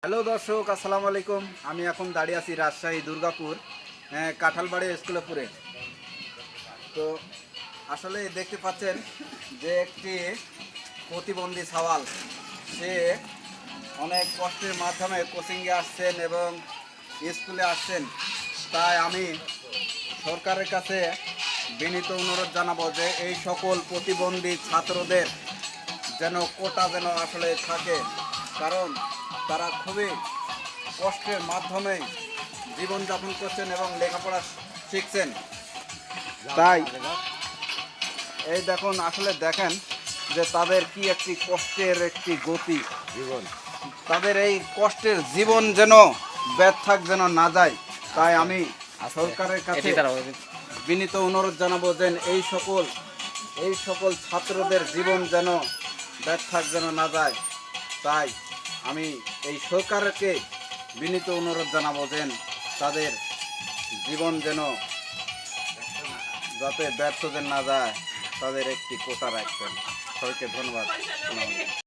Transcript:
Hello দর্শক, আসসালামু আলাইকুম। আমি এখন দাঁড়িয়ে আছি রাজশাহী দুর্গাপুর কাঁঠালবাড়ি স্কুলেপুরে। তো আসলে দেখতে পাচ্ছেন যে একটি প্রতিবন্ধী সওয়াল, সে অনেক কষ্টের মাধ্যমে কোচিংয়ে আসছেন এবং স্কুলে আসছেন। তাই আমি সরকারের কাছে বিনীত অনুরোধ জানাবো যে এই সকল প্রতিবন্ধী ছাত্রদের যেন কোটা যেন আসলে থাকে, কারণ তারা খুবই কষ্টের মাধ্যমে জীবনযাপন করছেন এবং লেখাপড়া শিখছেন। তাই এই দেখুন, আসলে দেখেন যে তাদের কি একটি কষ্টের একটি গতি জীবন, তাদের এই কষ্টের জীবন যেন ব্যর্থ যেন না যায়। তাই আমি সরকারের কাছে বিনীত অনুরোধ জানাবো যে এই সকল ছাত্রদের জীবন যেন ব্যর্থ যেন না যায়। তাই আমি এই সরকারকে বিনীত অনুরোধ জানাবো যে তাদের জীবন যেন যাতে ব্যর্থ যেন না যায়, তাদের একটি কোটা রাখবেন। সবাইকে ধন্যবাদ।